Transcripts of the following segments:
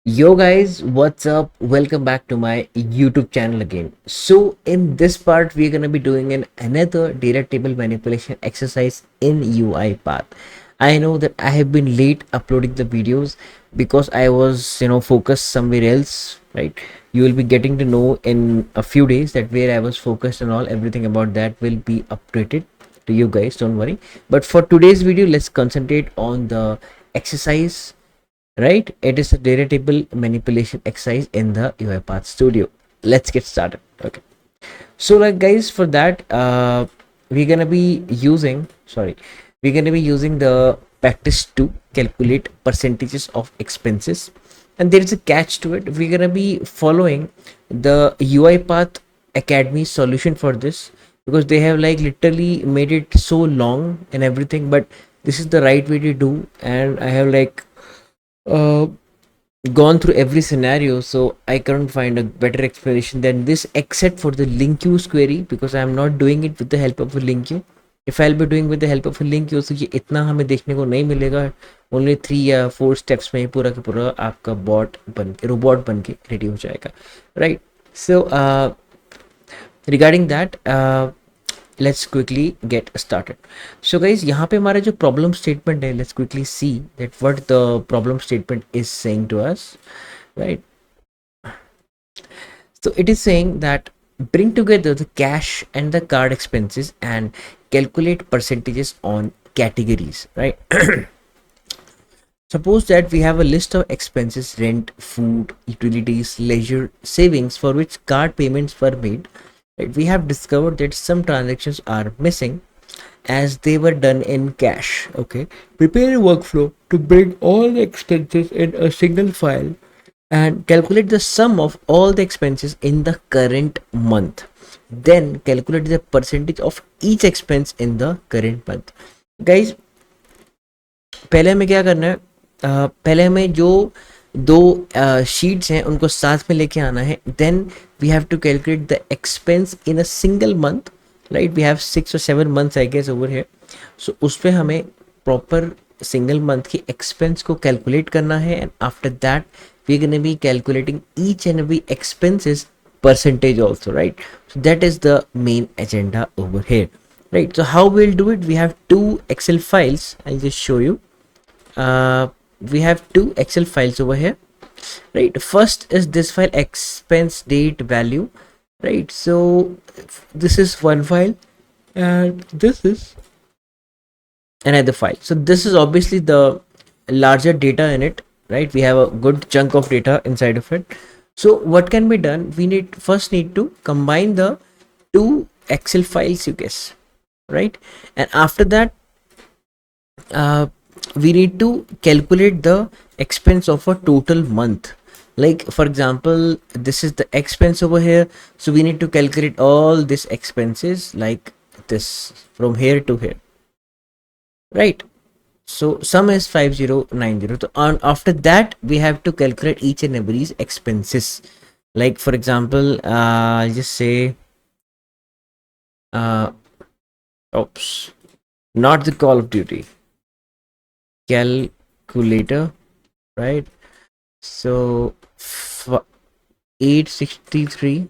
Yo guys, what's up? Welcome back to my YouTube channel again. So in this part, we're gonna be doing another data table manipulation exercise in UiPath. I know that I have been late uploading the videos because I was, focused somewhere else, right? You will be getting to know in a few days that where I was focused and all, everything about that will be updated to you guys. Don't worry. But for today's video, let's concentrate on the exercise, right? It is a data table manipulation exercise in the UiPath Studio. Let's get started. Okay. So, like guys, for that, we're gonna be using. We're gonna be using the practice to calculate percentages of expenses, and there is a catch to it. We're gonna be following the UiPath Academy solution for this because they have like literally made it so long and everything, but this is the right way to do, and I have like uh, gone through every scenario, so I couldn't find a better explanation than this, except for the link use query, because I am not doing it with the help of a link queue. If I'll be doing with the help of a link queue, so ये इतना हमें देखने को नहीं मिलेगा. Only 3 या 4 steps में पूरा का पूरा आपका बॉट बन के रोबोट बन के रेडी हो जाएगा, right? So regarding that, let's quickly get started. So guys, यहाँ पे हमारा जो problem statement है, let's quickly see that what the problem statement is saying to us, right? So it is saying that bring together the cash and the card expenses and calculate percentages on categories, right? Suppose that we have a list of expenses: rent, food, utilities, leisure, savings for which card payments were made. Right? We have discovered that some transactions are missing as they were done in cash. Okay. Prepare a workflow to bring all the expenses in a single file and calculate the sum of all the expenses in the current month. Then calculate the percentage of each expense in the current month. Guys, पहले हमें क्या करना है? पहले हमें जो दो sheets हैं उनको साथ में लेके आना है. Then we have to calculate the expense in a single month, right? We have 6 or 7 months I guess over है. सो उस पर हमें प्रॉपर सिंगल मंथ की एक्सपेंस को कैलकुलेट करना है, and after that we are gonna be calculating each and every expenses percentage also, right? So that is the main agenda over here, right? So how we'll do it? We have two Excel files. I'll just show you. uh, we have two Excel files over here, right? First is this file, expense date value, right? So this is one file and this is another file. So this is obviously the larger data in it, right? We have a good chunk of data inside of it. So what can be done? We need to combine the two Excel files, you guess, right? And after that, uh, we need to calculate the expense of a total month. Like for example, this is the expense over here, so we need to calculate all these expenses like this from here to here, right? So sum is 5090. So on after that we have to calculate each and every expenses. Like for example, I'll just say uh oops, not the Call of Duty calculator, right? So 863,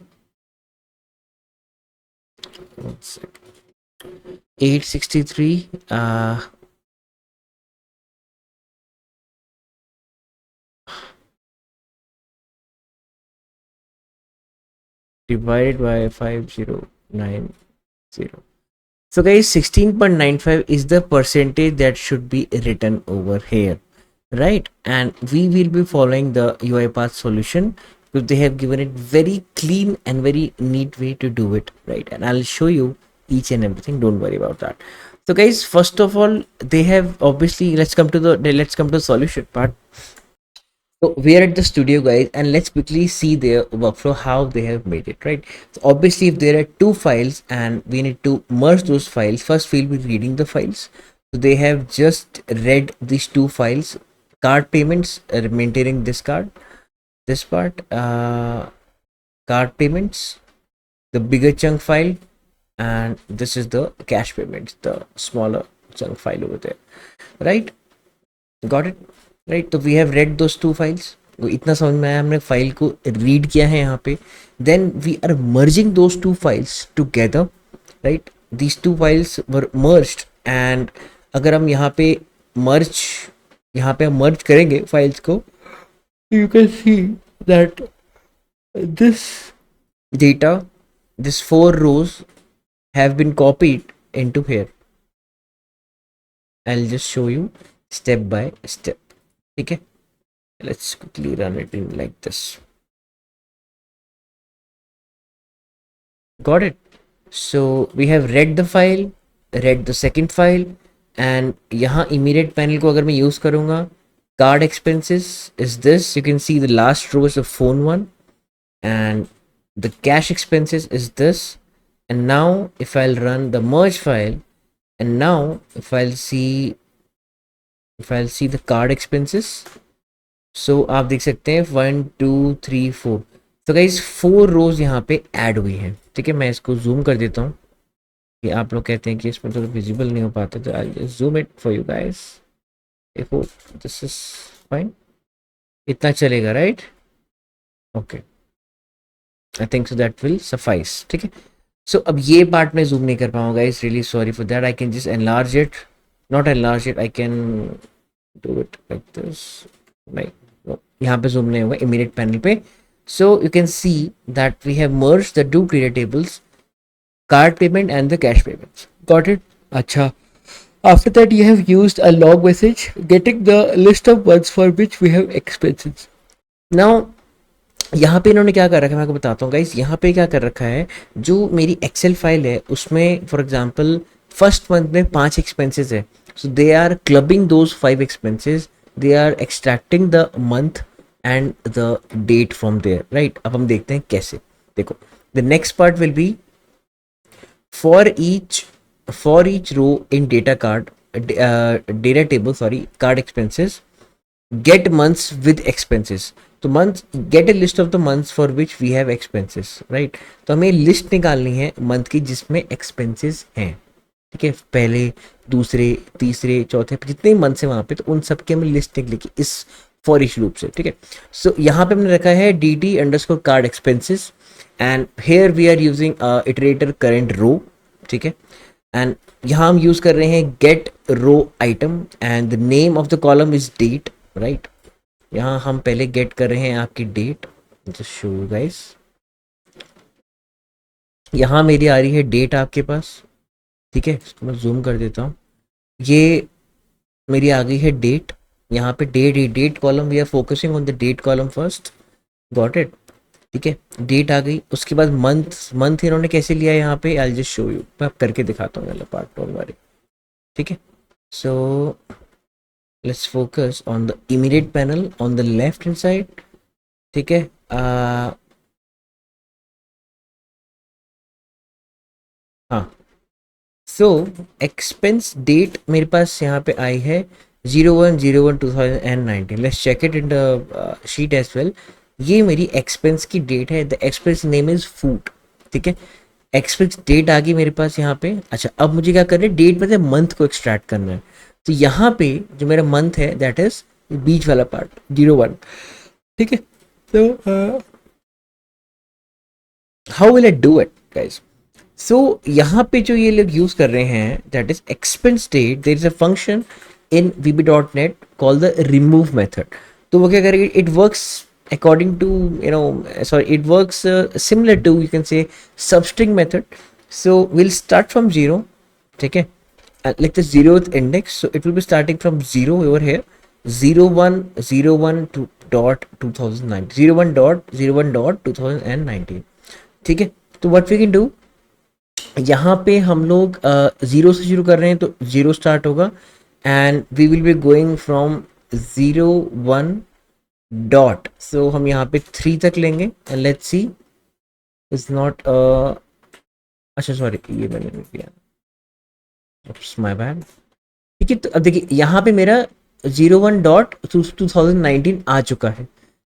863 divided by 5090. So guys, 16.95 is the percentage that should be written over here, right? And we will be following the UiPath solution because they have given it very clean and very neat way to do it, right? And I'll show you each and everything, don't worry about that. So guys, first of all, they have obviously, let's come to the solution part. So we are at the studio, guys, and let's quickly see their workflow, how they have made it, right? So obviously, if there are two files and we need to merge those files, first we'll be reading the files. So they have just read these two files, card payments, maintaining this card, this part, card payments, the bigger chunk file, and this is the cash payments, the smaller chunk file over there, right? Got it? Right, so we have read those two files. इतना समझ में आया, हमने file को read किया है यहाँ पे. Then we are merging those two files together, right. These two files were merged, and अगर हम मर्ज यहाँ पे हम मर्ज करेंगे फाइल्स को, you can see that this data, this 4 rows have been copied into here. I'll just show you step by step. Okay, let's quickly run it in like this. Got it? So we have read the file, read the second file, and यहाँ immediate panel को अगर मैं use करूँगा, card expenses is this. You can see the last row is the phone one, and the cash expenses is this. And now if I'll run the merge file, and now if I'll see the card expenses, so आप देख सकते हैं 1 2 3 4. तो guys 4 rows यहाँ पे add हुई हैं. ठीक है, मैं इसको जूम कर देता हूँ कि आप लोग कहते हैं कि इसमें थोड़ा विजिबल नहीं हो पाता, तो I just zoom it for you guys. If this is fine, इतना चलेगा, right? Okay, I think so that will suffice. ठीक है, सो अब ये पार्ट मैं जूम नहीं कर पाऊंगा guys, really sorry for that. I can just enlarge it, not enlarge it, I can do it like this. नहीं, यहाँ पे जूम नहीं होगा इमीडिएट पैनल पे. So you can see that we have merged the two credit tables, card payment and the cash payments. Got it? अच्छा, after that you have used a log message getting the list of ones for which we have expenses. Now यहाँ पे इन्होंने क्या कर रखा है मैं आपको बताता हूँ गाइस. यहाँ पे क्या कर रखा है, जो मेरी एक्सेल फाइल है उसमें फॉर एग्जांपल फर्स्ट मंथ में 5 एक्सपेंसेस है. So they are clubbing those 5 expenses, they are extracting the month and the date from there, right. अब हम देखते हैं कैसे. देखो, the next part will be for each row in data table, card expenses, get months with expenses. तो months, get a list of the months for which we have expenses, right. तो हमें list निकालनी है month की जिसमें expenses हैं. ठीक है, पहले दूसरे तीसरे चौथे जितने मंथ्स हैं वहाँ पे, तो उन सब की हमें लिस्ट निकलेगी इस फॉर ईच लूप से. ठीक है, सो यहाँ पे हमने रखा है dt_card expenses, and here we are using iterator current row. ठीक है, एंड यहाँ हम यूज कर रहे हैं get row item, and the name of the column is date, right. यहाँ हम पहले गेट कर रहे हैं आपकी date. Just show you guys, यहाँ मेरी आ रही है डेट आपके पास. ठीक है, इसको मैं जूम कर देता हूँ. ये मेरी आ गई है डेट. यहाँ पे date column, we are focusing on the date column first. Got it? ठीक है, डेट आ गई. उसके बाद मंथ इन्होंने कैसे लिया है यहाँ पे, आई जस्ट शो यू. मैं करके दिखाता हूँ वाला पार्ट, डोंट वरी. ठीक है, so let's focus on the immediate panel on the left hand side. ठीक है, हाँ. सो एक्सपेंस डेट मेरे पास यहाँ पे आई है 01/01/2019. Let's check it in the sheet as well. ये मेरी एक्सपेंस की डेट है. The expense name is food. ठीक है, एक्सपेंस डेट आ गई मेरे पास यहाँ पे. अच्छा, अब मुझे क्या करना है, डेट में से मंथ को एक्सट्रैक्ट करना है. तो यहाँ पे जो मेरा मंथ है दैट इज बीच वाला पार्ट 01. ठीक है, तो how will I do it guys. So यहाँ पे जो ये लोग यूज कर रहे हैं that is expense date. There is a function in VB.NET called the remove method. तो वो क्या करेगी, it works according to it works similar to, you can say, substring method. So we'll start from 0. ठीक है, like the 0th index, so it will be starting from 0 over here, 01/01/2019. ठीक है, तो what we can do, यहाँ पे हम लोग 0 से शुरू कर रहे हैं तो 0 स्टार्ट होगा, and we will be going from 01 dot. So हम यहाँ पे 3 तक लेंगे, and let's see is not, अच्छा सॉरी ये मैंने लिख दिया, माय बैड. ठीक है, तो अब देखिए यहाँ पे मेरा 01/2019 आ चुका है.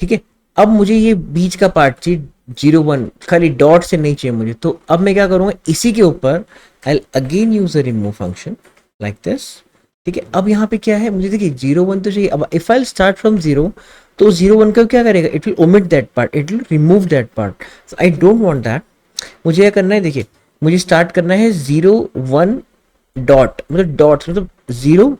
ठीक है, अब मुझे ये बीच का पार्ट चाहिए 01, खाली डॉट से नहीं चाहिए मुझे. तो अब मैं क्या करूँगा, इसी के ऊपर I again use a remove function like this. ठीक है, अब यहाँ पे क्या है, मुझे देखिए 01 तो चाहिए. अब इफ आई स्टार्ट फ्रॉम 0, तो 0 1 का क्या करेगा, it will omit that part, it will remove that part. So I don't want that. मुझे क्या करना है, देखिए मुझे स्टार्ट करना है 0 1 डॉट, मतलब डॉट मतलब 0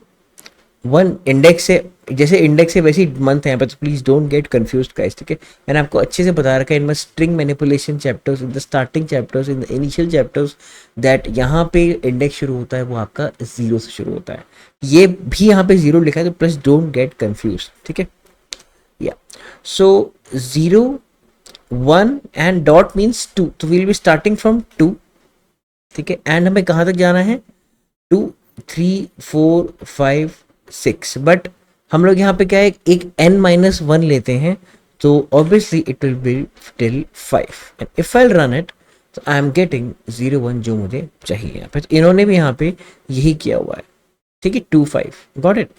1 इंडेक्स से, जैसे इंडेक्स है वैसे ही मंथ है यहाँ पे, तो please don't get confused guys, ठीक है। मैंने आपको अच्छे से बता रखा है in my string manipulation chapters, in the starting chapters, in the initial chapters, that यहाँ पे इंडेक्स शुरू होता है वो आपका 0 से शुरू होता है। ये भी यहाँ पे 0 लिखा है, तो प्लस डोंट गेट कंफ्यूज, ठीक है। या सो 0 1 एंड डॉट मीन्स 2, तो विल बी स्टार्टिंग फ्रॉम 2, ठीक है। एंड हमें कहाँ तक जाना है, 2 3 4 5 6, बट हम लोग यहाँ पे क्या है, एक n-1 लेते हैं, तो obviously it will be till 5, and if I run it तो आई एम गेटिंग 0 1 जो मुझे चाहिए यहाँ पे। तो इन्होंने भी यहाँ पे यही किया हुआ है, ठीक है, 2 5, गॉट इट,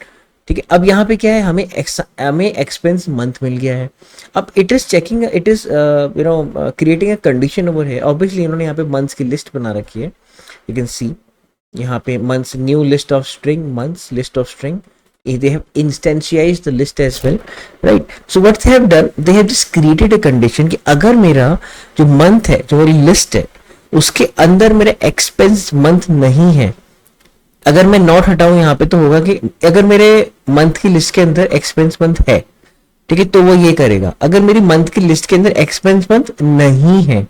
ठीक है। अब यहाँ पे क्या है, हमें एक्सपेंस मंथ मिल गया है। अब it is checking, it is you know creating a condition over है। ऑब्वियसली इन्होंने यहाँ पे मंथ्स की लिस्ट बना रखी है, यू कैन सी यहाँ पे months, new list of string, months list of string, they have instantiated the list as well, right? So what they have done, they have just created a condition कि अगर मेरा जो month है, जो मेरी list है, उसके अंदर मेरा expense month नहीं है, अगर मैं नॉट हटाऊं यहाँ पे, तो होगा कि अगर मेरे मंथ की लिस्ट के अंदर एक्सपेंस मंथ है, ठीक है, तो वो ये करेगा। अगर मेरी मंथ की लिस्ट के अंदर एक्सपेंस मंथ नहीं है,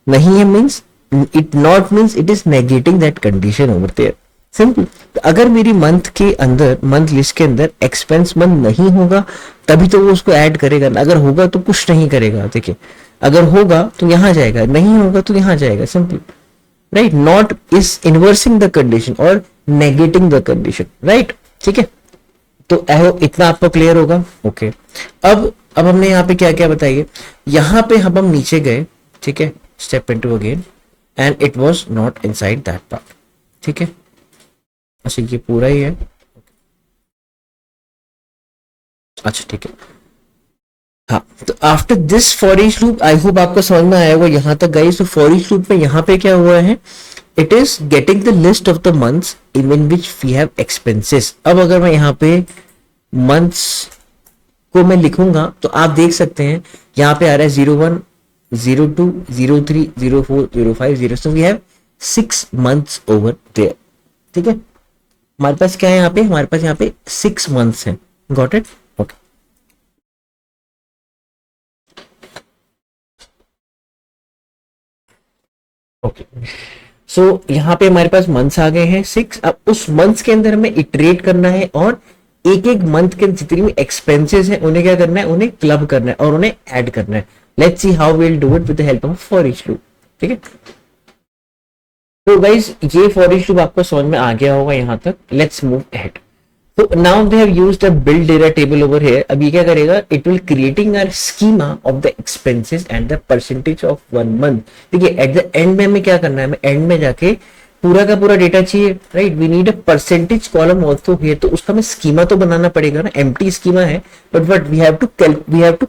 नहीं है means it not means it is negating that condition over there, simple. अगर मेरी मंथ के अंदर, मंथ लिस्ट के अंदर एक्सपेंस मंथ नहीं होगा, तभी तो वो उसको ऐड करेगा, अगर होगा तो कुछ नहीं करेगा। देखिए अगर होगा तो यहाँ जाएगा, नहीं होगा तो यहाँ जाएगा, simple, right. Not is inversing the condition और नेगेटिंग द कंडीशन, राइट, ठीक है। तो इतना आपको क्लियर होगा, ओके। अब हमने यहाँ पे क्या क्या बताइए, यहाँ पे हम नीचे गए, ठीक है, step into again, and it was not inside that part, ठीक है। अच्छा ये पूरा ही है, अच्छा ठीक है। हाँ, तो after this for each loop, I hope आपको समझ में आया होगा यहाँ तक गाइस। तो फॉर ईच लूप में यहाँ पे क्या हुआ है, it is getting the list of the months in which we have expenses. अब अगर मैं यहाँ पे मंथ्स को मैं लिखूंगा, तो आप देख सकते हैं यहाँ पे आ रहा है 0 1 0 2 0 3 0 4 0 5 0, so we have 6 months over there, ठीक है। हमारे पास क्या है यहाँ पे, हमारे पास यहाँ पे 6 months हैं, got it, okay. Okay so यहाँ पे हमारे पास मंथ्स आ गए हैं 6। अब उस मंथ्स के अंदर हमें इटरेट करना है, और एक एक मंथ के जितनी भी एक्सपेंसेस हैं उन्हें क्या करना है, उन्हें क्लब करना है और उन्हें ऐड करना है। Let's see how will do it with the help of for each loop, ठीक है। तो गाइस ये फॉर ईच लूप आपको समझ में आ गया होगा यहाँ तक। Let's move ahead. तो now they have used a build data table over here. अब ये क्या करेगा, it will creating a schema of the expenses and the percentage of 1 month. देखिए एट द एंड में हमें क्या करना है, हमें एंड में जाके पूरा का पूरा डेटा चाहिए, right. We need a percentage column also here. तो उसका हमें स्कीमा तो बनाना पड़ेगा ना, एम्प्टी स्कीमा है, but we have to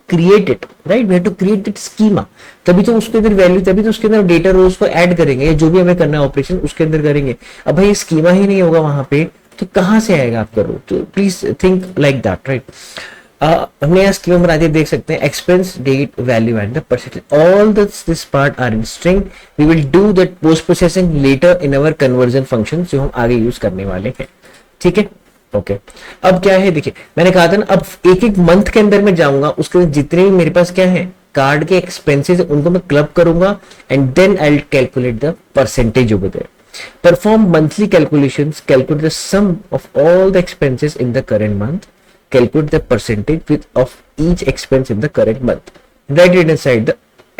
create it, right. We have to create that schema, तभी तो उसके अंदर वैल्यू, तभी तो उसके अंदर डेटा रोज को ऐड करेंगे, या जो भी हमें करना है ऑपरेशन उसके अंदर करेंगे। अब भाई स्कीमा ही नहीं होगा वहां पे, तो कहां से आएगा आपका रो। तो please think like that, right. हमने यहाँ स्कीमा बना दिया, देख सकते हैं expense, date, value and the percentage. All this part are in string. We will do that post processing later in our conversion function, जो हम आगे यूज करने वाले हैं, ठीक है, ओके। अब क्या है, देखिए मैंने कहा था ना, अब एक एक मंथ के अंदर मैं जाऊंगा, उसके जितने भी मेरे पास क्या है कार्ड के एक्सपेंसेस, उनको मैं क्लब करूंगा, and then I will calculate the percentage over there. Perform monthly calculations, calculate the sum of all the expenses in the current month, calculate the percentage of each expense in the current month, write it inside the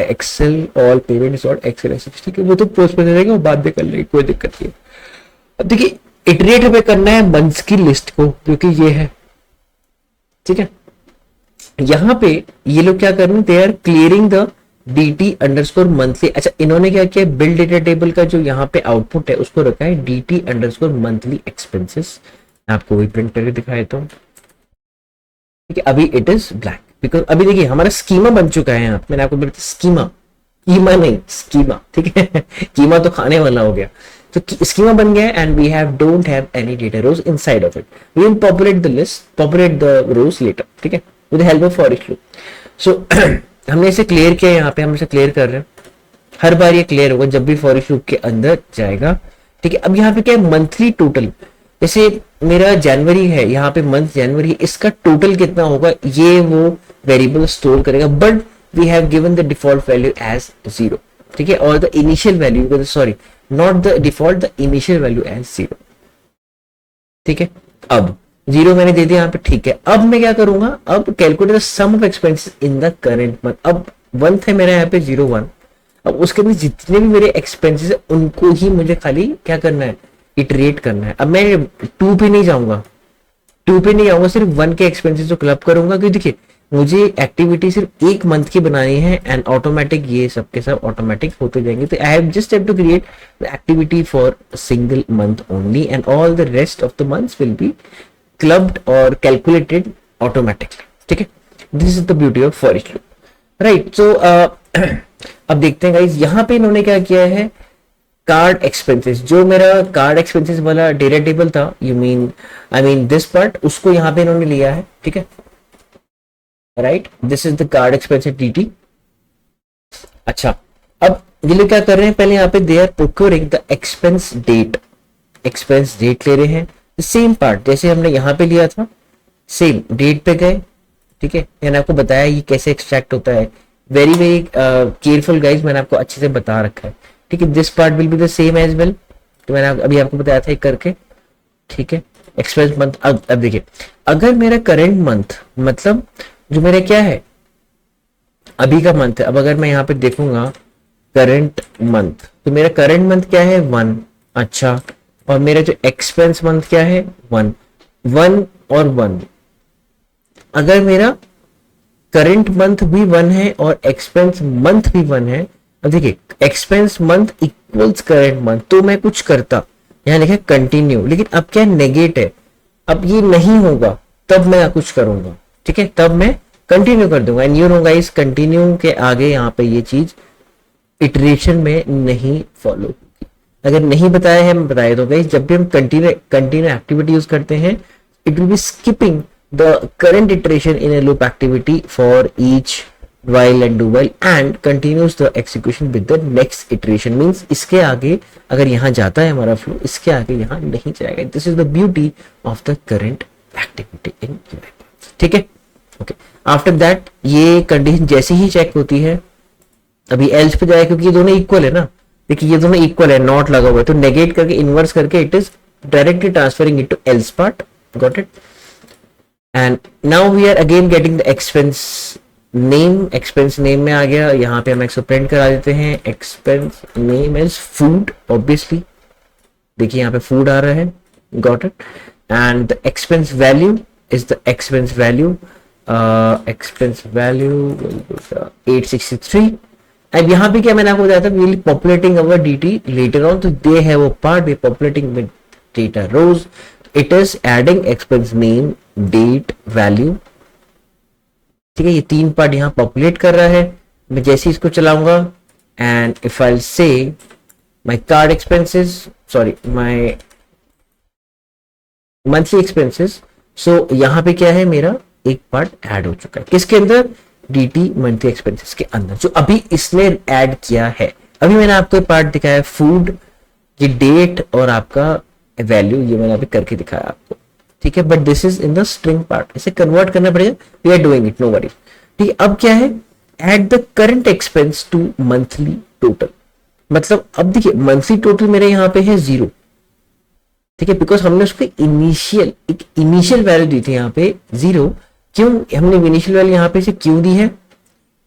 Excel, all payment sort Excel, ठीक है। वो तो post पे देगा, वो बाद में कर लेंगे, कोई दिक्कत नहीं। अब देखिए इटरेट हमें करना है मंथ्स की लिस्ट को, क्योंकि ये है, ठीक है। यहाँ पे ये लोग क्या कर रहे हैं, they are clearing the dt underscore monthly. अच्छा इन्होंने क्या किया, बिल्ड डेटा टेबल का जो यहाँ पे आउटपुट है उसको रखा है dt अंडरस्कोर मंथली एक्सपेंसेस। आपको वही प्रिंट करके दिखाया तो, ठीक है। अभी इट इज ब्लैक, बिकॉज अभी देखिए हमारा स्कीमा बन चुका है। यहाँ मैंने आपको बोला स्कीमा, कीमा नहीं स्कीमा, ठीक है। कीमा तो खाने वाला हो गया, तो स्कीमा बन गया and we have don't have any data rows inside of it. We will populate the list, populate the rows later, ठीक है। With help of for each loop. So हमने इसे क्लियर किया, यहाँ पे हम इसे क्लियर कर रहे हैं, हर बार ये क्लियर होगा जब भी फॉर ईच लूप के अंदर जाएगा। ठीक है, अब यहाँ पे क्या है, मंथली टोटल, जैसे मेरा जनवरी है, यहाँ पे मंथ जनवरी है, इसका टोटल कितना होगा ये वो वेरिएबल स्टोर करेगा, but we have given the default value as 0। ठीक है, और the initial value, sorry not the default, the initial value as 0। ठीक है, अब 0 मैंने दे दिया यहाँ पे। ठीक है, अब मैं क्या करूंगा, अब calculate the sum of expenses in the current month. अब मंथ है मेरा यहाँ पे 01, अब उसके भी जितने भी मेरे एक्सपेंसेस है उनको ही मुझे खाली क्या करना है, इटरेट करना है। अब मैं 2 पे नहीं जाऊंगा, 2 पे नहीं जाऊंगा, सिर्फ 1 के एक्सपेंसेस को क्लब करूंगा, क्योंकि देखिए मुझे एक्टिविटी सिर्फ एक मंथ की बनानी है एंड ऑटोमेटिक ये सब के सब ऑटोमेटिक होते जाएंगे। तो I have just have to create the activity for single month only and all the rest of the months will be clubbed और कैलकुलेटेड ऑटोमेटिकली। ठीक है, this is the beauty of for each loop, right. So अब देखते हैं guys, यहाँ पे इन्होंने क्या किया है, कार्ड एक्सपेंसेस, जो मेरा कार्ड एक्सपेंसेस वाला डेटा था, you mean I mean this part, उसको यहाँ पे इन्होंने लिया है। ठीक है, right, this is the card expenses dt। अच्छा, अब ये लोग क्या कर रहे हैं, पहले यहाँ पे they are procuring the expense date, expense date ले रहे हैं, सेम पार्ट जैसे हमने यहाँ पे लिया था, सेम डेट पे गए। ठीक है, मैंने आपको बताया ये कैसे एक्सट्रैक्ट होता है, वेरी वेरी केयरफुल गाइज, मैंने आपको अच्छे से बता रखा है। ठीक है, this part will be the same as well, तो मैंने अभी आपको बताया था करके। ठीक है, एक्सपेंस मंथ। अब देखिए, अगर मेरा करंट मंथ मतलब जो मेरा क्या है अभी का मंथ है, अब अगर मैं यहाँ पे देखूंगा करंट मंथ, तो मेरा करंट मंथ क्या है 1। अच्छा, और मेरा जो एक्सपेंस मंथ क्या है 1 और 1। अगर मेरा करंट मंथ भी 1 है और एक्सपेंस मंथ भी 1 है, अब देखिए expense month equals current month, तो मैं कुछ करता, यहाँ लिखा कंटिन्यू, लेकिन अब क्या नेगेट है, अब ये नहीं होगा, तब मैं कुछ करूंगा। ठीक है, तब मैं कंटिन्यू कर दूंगा and you know guys, continue के आगे यहाँ पे ये चीज इटरेशन में नहीं फॉलो होगी। अगर नहीं बताया है मैं बताया तो गाइस, जब भी हम कंटिन्यू एक्टिविटी यूज करते हैं, it will B skipping the current iteration in A loop activity for each while and do while and continues the execution with the next iteration, means इसके आगे अगर यहाँ जाता है हमारा फ्लो, इसके आगे यहाँ नहीं जाएगा। This is the beauty of the current activity in UiPath। ठीक है, ओके, आफ्टर दैट ये कंडीशन जैसी ही चेक होती है, अभी एल्स पे जाए क्योंकि ये दोनों इक्वल है ना, देखिए ये दोनों इक्वल है, नॉट लगा हुआ है, तो नेगेट करके इनवर्स करके it is directly transferring it to else part, got it. And now we are again getting the expense name, expense name में आ गया, यहाँ पे हम इसको प्रिंट करा देते हैं, expense name is food, obviously देखिए यहाँ पे फूड आ रहा है, got it. And the expense value is the expense value, expense value 863। अब यहाँ पे क्या मैंने आपको बताया था, we will populating our dt later on, तो they have a part we populating with data rows, it is adding expense name, date, value. ठीक है, ये 3 पार्ट यहाँ पॉपुलेट कर रहा है। मैं जैसे इसको चलाऊंगा and if I say my card expenses, sorry my monthly expenses, so यहाँ पे क्या है, मेरा एक पार्ट ऐड हो चुका है, किसके अंदर, dt मंथली एक्सपेंसेस के अंदर, जो अभी इसने ऐड किया है। अभी मैंने आपको पार्ट दिखाया फूड, ये डेट और आपका वैल्यू, ये मैंने अभी करके दिखाया आपको। ठीक है, but this is in the string part, इसे कन्वर्ट करना पड़ेगा, we are doing it, no worry. ठीक है, अब क्या है, add the current expense to monthly total, मतलब अब देखिए मंथली टोटल मेरे यहाँ पे है 0। ठीक है, बिकॉज हमने उसको एक इनिशियल वैल्यू दी थी यहाँ पे 0। क्यों हमने इनिशियल वैल्यू यहाँ पे से क्यों दी है,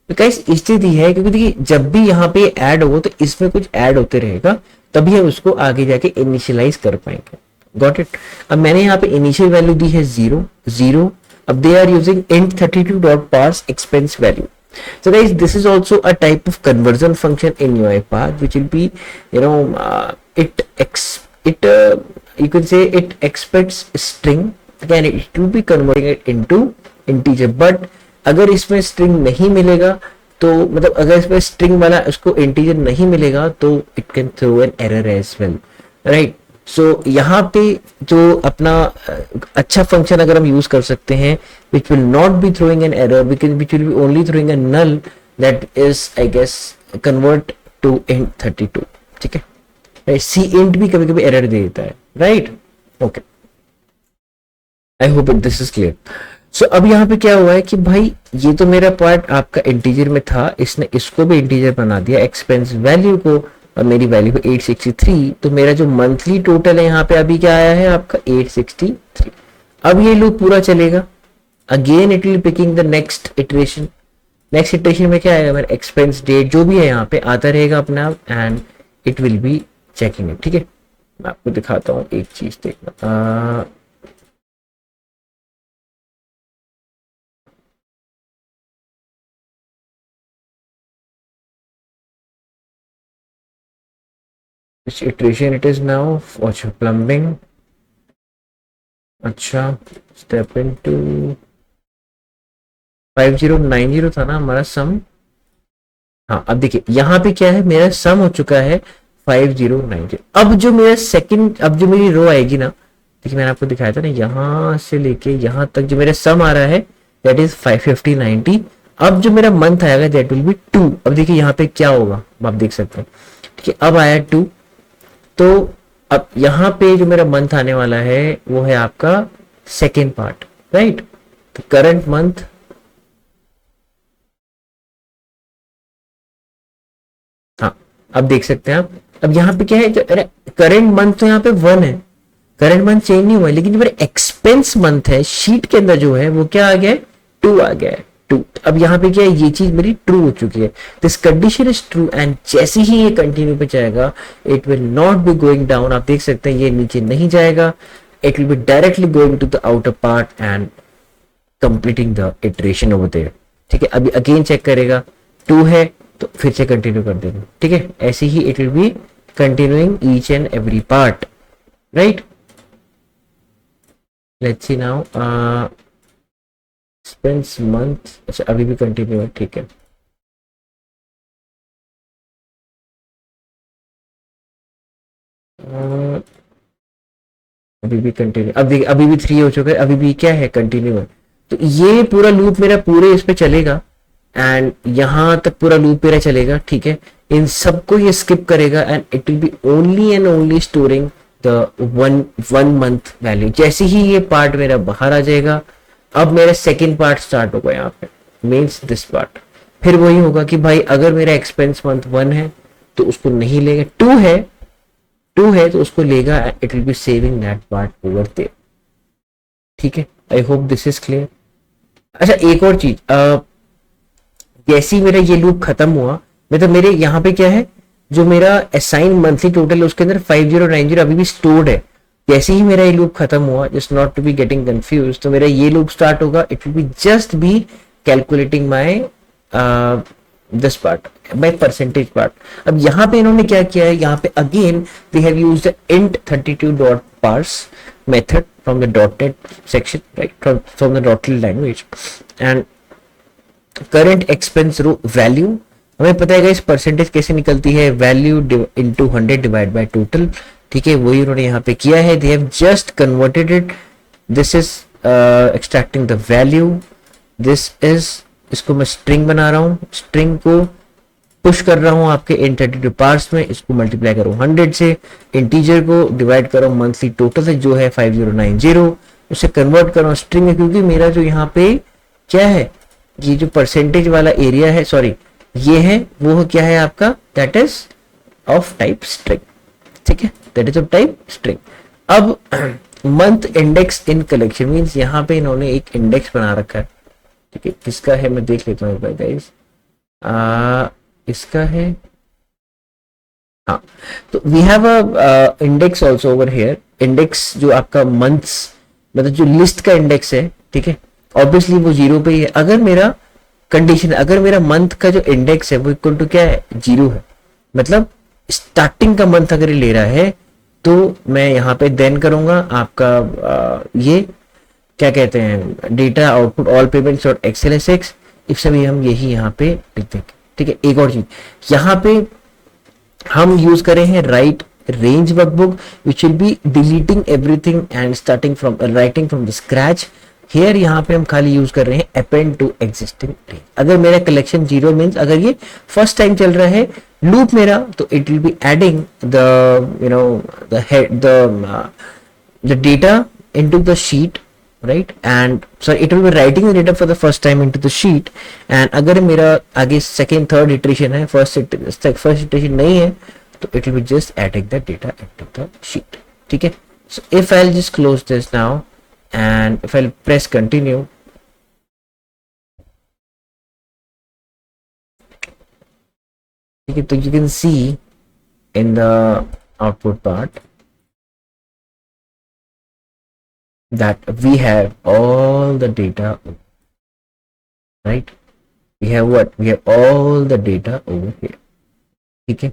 बिकॉज इसलिए दी है क्योंकि देखिए जब भी यहाँ पे ऐड होगा तो इसमें कुछ ऐड होते रहेगा, तभी हम उसको आगे जाके इनिशियलाइज कर पाएंगे, गॉट इट। अब मैंने यहाँ पे इनिशियल वैल्यू दी है 0। अब they are using int32.parse expense value. So guys, this is also a type of conversion function in UiPath, which will be, you know, you can say it expects string, again it will be converting it into integer, but अगर इसमें string नहीं मिलेगा तो मतलब अगर इसमें string वाला उसको integer नहीं मिलेगा तो it can throw an error as well, right? सो यहाँ पे जो अपना अच्छा फंक्शन अगर हम यूज कर सकते हैं, which will not be throwing an error, which will be only throwing a null, that is I guess convert to int 32. ठीक है, सी इंट भी कभी कभी एरर दे देता है, right? Okay, I hope it this is clear. So अब यहाँ पे क्या हुआ है कि भाई ये तो मेरा पार्ट आपका इंटीजर में था, इसने इसको भी इंटीजर बना दिया, एक्सपेंस वैल्यू को, और मेरी वैल्यू है 863. तो मेरा जो मंथली टोटल है यहाँ पे अभी क्या आया है आपका 863. अब ये लूप पूरा चलेगा, again it will picking the next iteration. Next iteration में क्या आएगा, मेरा एक्सपेंस डेट जो भी है यहाँ पे आता रहेगा अपने आप, and it will be checking it. ठीक है, मैं आपको दिखाता हूँ एक चीज, देखना. Which iteration it is now? अच्छा, plumbing. अच्छा, step into 5090 था ना हमारा सम. हाँ, अब देखिए यहाँ पे क्या है, मेरा सम हो चुका है 5090. अब जो मेरा सेकंड, अब जो मेरी रो आएगी ना, देखिए मैंने आपको दिखाया था ना, यहाँ से लेके यहाँ तक जो मेरा सम आ रहा है दैट इज 55090. अब जो मेरा मंथ आएगा दैट विल बी 2. अब देखिए यहाँ पे क्या होगा, आप देख सकते हैं. ठीक है, अब आया 2. तो अब यहाँ पे जो मेरा मंथ आने वाला है वो है आपका सेकेंड पार्ट, राइट? तो करंट मंथ, हाँ अब देख सकते हैं आप. अब यहाँ पे क्या है, करंट मंथ तो यहाँ पे 1 है, करंट मंथ चेंज नहीं हुआ है, लेकिन जो मेरा एक्सपेंस मंथ है शीट के अंदर जो है वो क्या आ गया है, 2 आ गया है, 2. अब यहाँ पे क्या है, ये चीज मेरी ट्रू हो चुकी है, this condition is true, and जैसे ही ये कंटिन्यू पे जाएगा it will not be going down. आप देख सकते हैं ये नीचे नहीं जाएगा, it will be directly going to the outer part and completing the iteration over there. ठीक है, अभी अगेन चेक करेगा, 2 है तो फिर से कंटिन्यू कर देगा. ठीक है, ऐसे ही it will be continuing each and every part, right? Let's see now, expense month, अच्छा अभी भी कंटिन्यू है. ठीक है, अभी भी कंटिन्यू, अब देखिए अभी भी 3 हो चुका है, अभी भी क्या है, कंटिन्यू है. तो ये पूरा लूप मेरा पूरे इस पे चलेगा, एंड यहाँ तक पूरा लूप मेरा चलेगा. ठीक है, इन सबको ये स्किप करेगा, and it will be only and only storing the one month value. जैसे ही ये पार्ट मेरा बाहर आ जाएगा, अब मेरा सेकेंड पार्ट स्टार्ट होगा यहाँ पे, मीन्स दिस पार्ट. फिर वही होगा कि भाई अगर मेरा एक्सपेंस मंथ 1 है तो उसको नहीं लेगा, 2 है तो उसको लेगा, it will be saving that part over there. ठीक है, I hope this is clear. अच्छा, एक और चीज, जैसे ही मेरा ये लूप खत्म हुआ, मतलब मेरे यहाँ पे क्या है, जो मेरा असाइन मंथली टोटल है उसके अंदर 5090 अभी भी स्टोर्ड है. जैसे ही मेरा ये लूप खत्म हुआ, just not to be getting confuse, तो मेरा ये लूप स्टार्ट होगा, it will be just be calculating my this part by percentage part. अब यहाँ पे इन्होंने क्या किया है, यहाँ पे again they have used the int 32 dot parse method from the dotted section, right, from the dotted language. And current expense row value, हमें पता है इस परसेंटेज कैसे निकलती है, value into 100 divide by total. ठीक है, वही उन्होंने यहाँ पे किया है, they have just converted it. This is extracting the value, this is, इसको मैं स्ट्रिंग बना रहा हूँ, स्ट्रिंग को पुश कर रहा हूँ आपके int 32 पार्स में, इसको मल्टीप्लाई करो 100 से, इंटीजर को डिवाइड करो मंथली टोटल से जो है 5090, उसे कन्वर्ट करो स्ट्रिंग में, क्योंकि मेरा जो यहाँ पे क्या है, ये जो परसेंटेज वाला एरिया है, सॉरी ये है, वो क्या है आपका, that is of type string. ठीक है, that is of type string. अब month index in collection means यहाँ पे इन्होंने एक इंडेक्स बना रखा है. ठीक है, किसका है मैं देख लेता हूँ गाइस, इसका है, हाँ. तो we have a index also over here. Index जो आपका मंथ्स, मतलब जो लिस्ट का इंडेक्स है, ठीक है, ऑब्वियसली वो 0 पे ही है. अगर मेरा कंडीशन, अगर मेरा मंथ का जो इंडेक्स है वो इक्वल टू क्या है, 0 है, मतलब स्टार्टिंग का मंथ अगर ये ले रहा है, तो मैं यहाँ पे देन करूंगा आपका ये क्या कहते हैं, डेटा आउटपुट ऑल पेमेंट्स और XLSX, इस सभी हम यही यहाँ पे लिख देंगे. ठीक है, एक और चीज यहाँ पे हम यूज करें हैं right range workbook which will be deleting everything and starting from writing from the scratch. Here यहाँ पे हम खाली यूज कर रहे हैं append to existing range. अगर मेरा collection 0 मीन्स अगर ये फर्स्ट टाइम चल रहा है लूप मेरा, तो it will be adding the the head the data into the sheet, right? And so it will be writing the data for the first time into the sheet. And अगर मेरा आगे second third iteration है, first iteration नहीं है, तो it will be just adding the data into the sheet. ठीक है? So if I'll just close this now and if I'll press continue, ठीक है, तो you can see in the output part that we have all the data, right? We have what? We have all the data over here. ठीक है?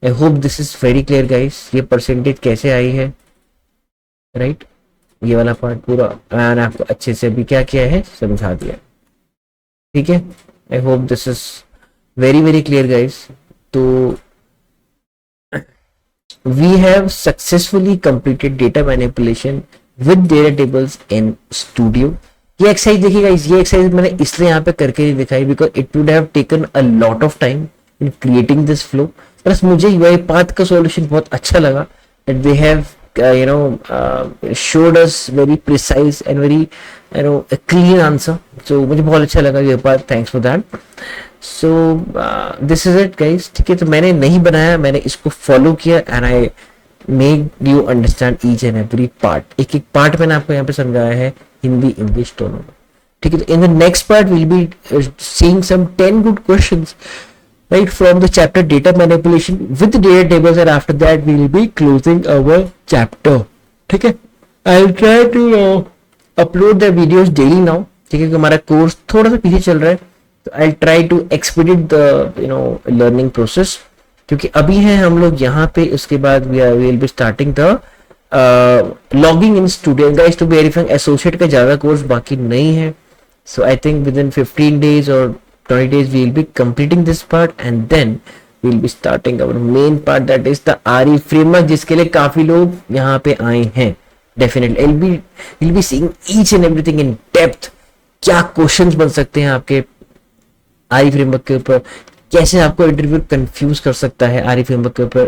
I hope this is very clear guys. ये percentage कैसे आई है, right? ये वाला part पूरा मैंने आपको अच्छे से अभी क्या किया है समझा दिया. ठीक है? I hope this is very very clear guys. तो we have successfully completed data manipulation with data tables in studio. ये एक्सरसाइज देखिए गाइस, ये एक्सरसाइज मैंने इसलिए यहाँ पे करके नहीं दिखाई because it would have taken a lot of time in creating this flow. Plus मुझे यूआई पाथ का सॉल्यूशन बहुत अच्छा लगा that they have showed us very precise and very a clean answer. So मुझे बहुत अच्छा लगा ये path. Thanks for that. So this is it guys. ठीक है, तो मैंने नहीं बनाया, मैंने इसको फॉलो किया and I make you understand each and every part. एक एक पार्ट मैंने आपको यहाँ पे समझाया है हिंदी इंग्लिश दोनों में. ठीक है, तो in the next part will be seeing some 10 good questions right from the chapter data manipulation with data tables, and after that we will be closing our chapter. ठीक है, I'll try to upload the videos daily now. ठीक है, हमारा course थोड़ा सा पीछे चल रहा है, तो I'll try to expedite the learning process. क्योंकि अभी हैं हम लोग यहाँ पे, उसके बाद we will be starting the logging in student guys to verifying associate का ज्यादा कोर्स बाकी नहीं है. So I think within 15 days or 20 days we will be completing this part and then we will be starting our main part, that is the RE framework, जिसके लिए काफी लोग यहाँ पे आए हैं. Definitely we'll be seeing each and everything in depth. क्या questions बन सकते हैं आपके RE framework के ऊपर, कैसे आपको इंटरव्यू कंफ्यूज कर सकता है RE framework के ऊपर,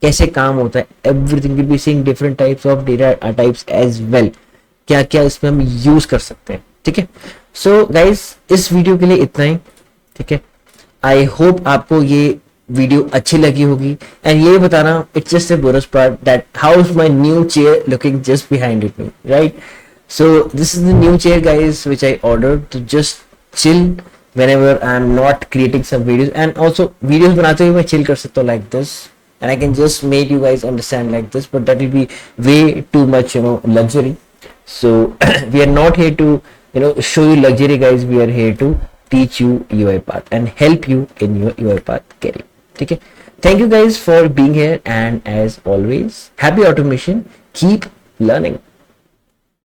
कैसे काम होता है, everything. we'll be seeing different types of data types as well. क्या क्या इसमें हम यूज कर सकते हैं. ठीक है, सो गाइस इस वीडियो के लिए इतना ही. ठीक है, आई होप आपको ये वीडियो अच्छी लगी होगी. एंड ये बताना, it's just a bonus part that how is my new chair looking just behind it me, right? So this is the new chair guys which I ordered to just chill whenever I am not creating some videos. And also videos बनाते हुए मैं chill कर सकता हूँ like this, and I can just make you guys understand like this, but that will be way too much luxury. So we are not here to show you luxury guys, we are here to teach you UI path and help you in your UI path career. Okay, thank you guys for being here, and as always, happy automation, keep learning.